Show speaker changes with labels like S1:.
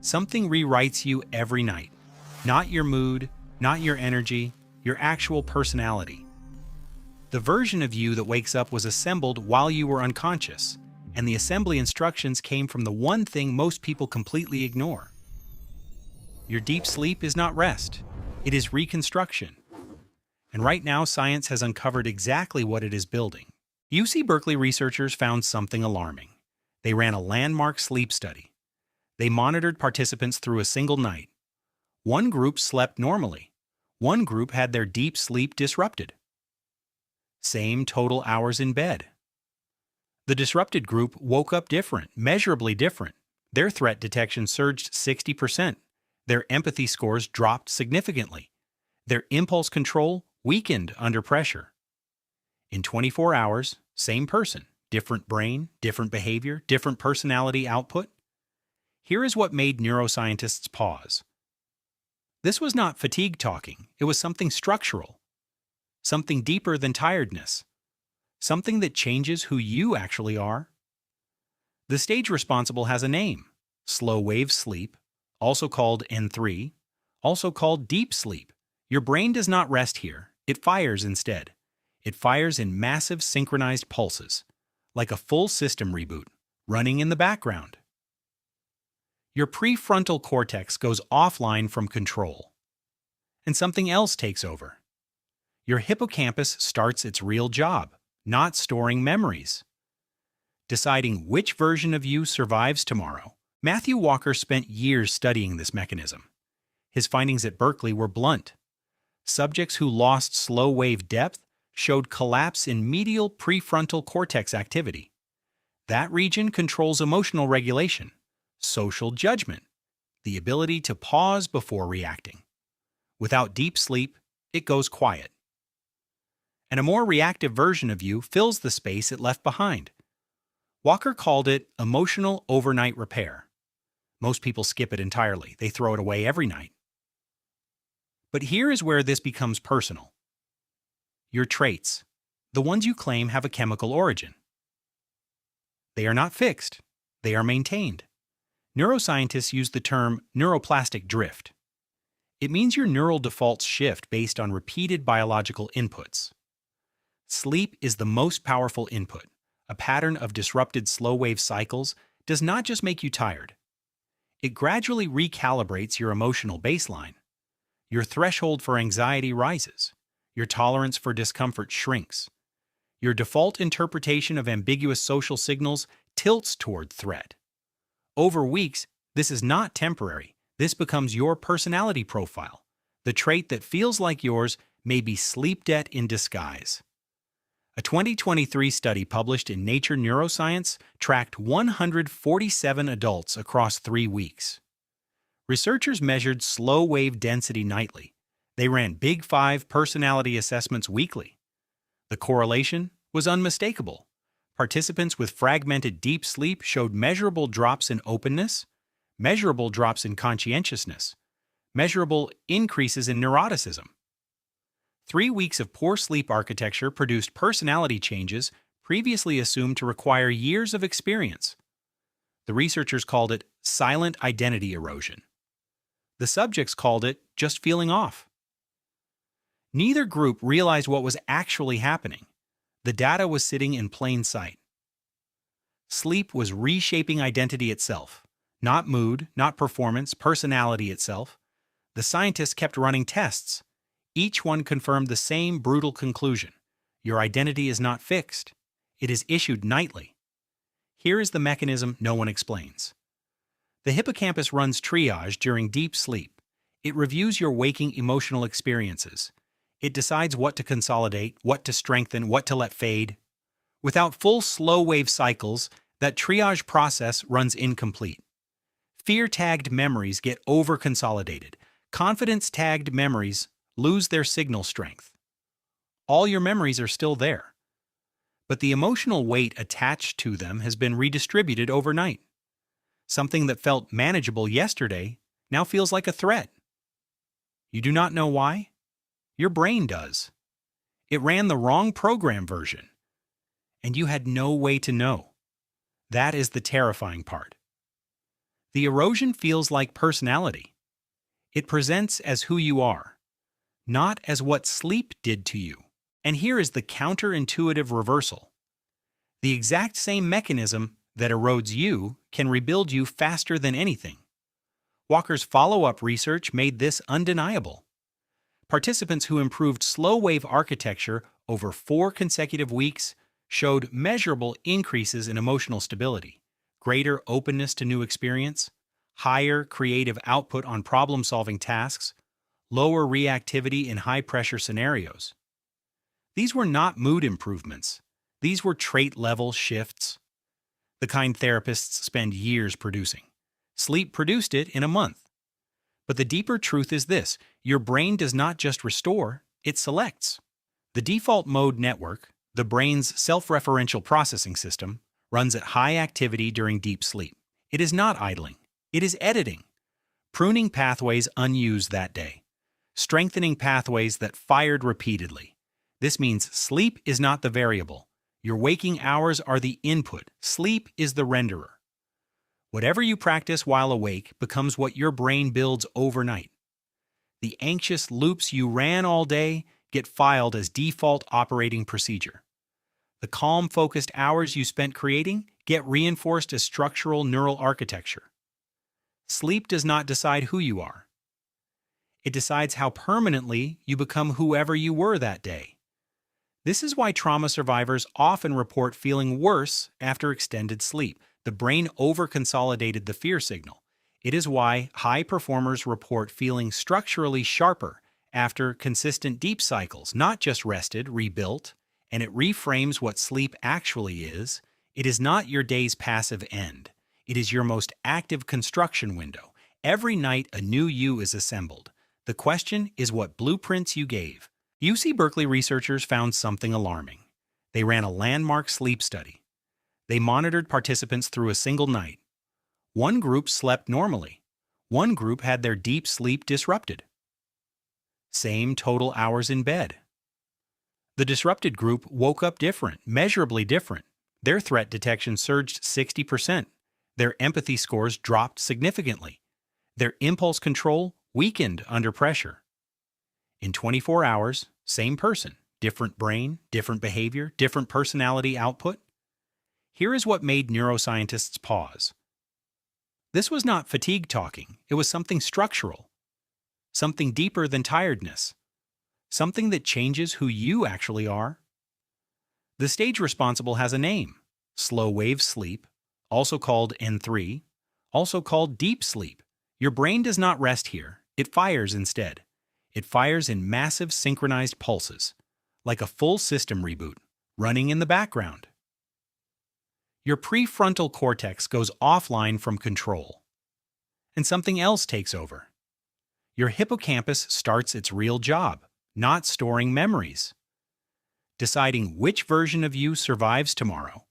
S1: Something rewrites you every night. Not your mood, not your energy, your actual personality. The version of you that wakes up was assembled while you were unconscious, and the assembly instructions came from the one thing most people completely ignore. Your deep sleep is not rest, it is reconstruction. And right now, science has uncovered exactly what it is building. UC Berkeley researchers found something alarming. They ran a landmark sleep study. They monitored participants through a single night. One group slept normally. One group had their deep sleep disrupted. Same total hours in bed. The disrupted group woke up different, measurably different. Their threat detection surged 60%. Their empathy scores dropped significantly. Their impulse control weakened under pressure. In 24 hours, same person, different brain, different behavior, different personality output. Here is what made neuroscientists pause. This was not fatigue talking, it was something structural, something deeper than tiredness, something that changes who you actually are. The stage responsible has a name, slow-wave sleep, also called N3, also called deep sleep. Your brain does not rest here, it fires instead. It fires in massive synchronized pulses, like a full system reboot, running in the background. Your prefrontal cortex goes offline from control, and something else takes over. Your hippocampus starts its real job, not storing memories, deciding which version of you survives tomorrow. Matthew Walker spent years studying this mechanism. His findings at Berkeley were blunt. Subjects who lost slow-wave depth showed collapse in medial prefrontal cortex activity. That region controls emotional regulation, social judgment, the ability to pause before reacting. Without deep sleep, it goes quiet. And a more reactive version of you fills the space it left behind. Walker called it emotional overnight repair. Most people skip it entirely. They throw it away every night. But here is where this becomes personal. Your traits, the ones you claim have a chemical origin. They are not fixed. They are maintained. Neuroscientists use the term neuroplastic drift. It means your neural defaults shift based on repeated biological inputs. Sleep is the most powerful input. A pattern of disrupted slow-wave cycles does not just make you tired. It gradually recalibrates your emotional baseline. Your threshold for anxiety rises. Your tolerance for discomfort shrinks. Your default interpretation of ambiguous social signals tilts toward threat. Over weeks, this is not temporary. This becomes your personality profile. The trait that feels like yours may be sleep debt in disguise. A 2023 study published in Nature Neuroscience tracked 147 adults across 3 weeks. Researchers measured slow-wave density nightly. They ran Big 5 personality assessments weekly. The correlation was unmistakable. Participants with fragmented deep sleep showed measurable drops in openness, measurable drops in conscientiousness, measurable increases in neuroticism. 3 weeks of poor sleep architecture produced personality changes previously assumed to require years of experience. The researchers called it silent identity erosion. The subjects called it just feeling off. Neither group realized what was actually happening. The data was sitting in plain sight. Sleep was reshaping identity itself, not mood, not performance, personality itself. The scientists kept running tests. Each one confirmed the same brutal conclusion. Your identity is not fixed. It is issued nightly. Here is the mechanism no one explains. The hippocampus runs triage during deep sleep. It reviews your waking emotional experiences. It decides what to consolidate, what to strengthen, what to let fade. Without full slow-wave cycles, that triage process runs incomplete. Fear-tagged memories get over-consolidated. Confidence-tagged memories lose their signal strength. All your memories are still there, but the emotional weight attached to them has been redistributed overnight. Something that felt manageable yesterday now feels like a threat. You do not know why? Your brain does. It ran the wrong program version, and you had no way to know. That is the terrifying part. The erosion feels like personality. It presents as who you are, not as what sleep did to you. And here is the counterintuitive reversal. The exact same mechanism that erodes you can rebuild you faster than anything. Walker's follow-up research made this undeniable. Participants who improved slow-wave architecture over 4 consecutive weeks showed measurable increases in emotional stability, greater openness to new experience, higher creative output on problem-solving tasks, lower reactivity in high-pressure scenarios. These were not mood improvements. These were trait-level shifts, the kind therapists spend years producing. Sleep produced it in a month. But the deeper truth is this: your brain does not just restore, it selects. The default mode network, the brain's self-referential processing system, runs at high activity during deep sleep. It is not idling. It is editing, pruning pathways unused that day, strengthening pathways that fired repeatedly. This means sleep is not the variable. Your waking hours are the input. Sleep is the renderer. Whatever you practice while awake becomes what your brain builds overnight. The anxious loops you ran all day get filed as default operating procedure. The calm, focused hours you spent creating get reinforced as structural neural architecture. Sleep does not decide who you are. It decides how permanently you become whoever you were that day. This is why trauma survivors often report feeling worse after extended sleep. The brain over-consolidated the fear signal. It is why high performers report feeling structurally sharper after consistent deep cycles, not just rested, rebuilt, and it reframes what sleep actually is. It is not your day's passive end. It is your most active construction window. Every night a new you is assembled. The question is what blueprints you gave. UC Berkeley researchers found something alarming. They ran a landmark sleep study. They monitored participants through a single night. One group slept normally. One group had their deep sleep disrupted. Same total hours in bed. The disrupted group woke up different, measurably different. Their threat detection surged 60%. Their empathy scores dropped significantly. Their impulse control weakened under pressure. In 24 hours, same person, different brain, different behavior, different personality output. Here is what made neuroscientists pause. This was not fatigue talking. It was something structural, something deeper than tiredness, something that changes who you actually are. The stage responsible has a name: slow-wave sleep, also called N3, also called deep sleep. Your brain does not rest here. It fires instead. It fires in massive synchronized pulses, like a full system reboot, running in the background. Your prefrontal cortex goes offline from control, and something else takes over. Your hippocampus starts its real job, not storing memories, deciding which version of you survives tomorrow.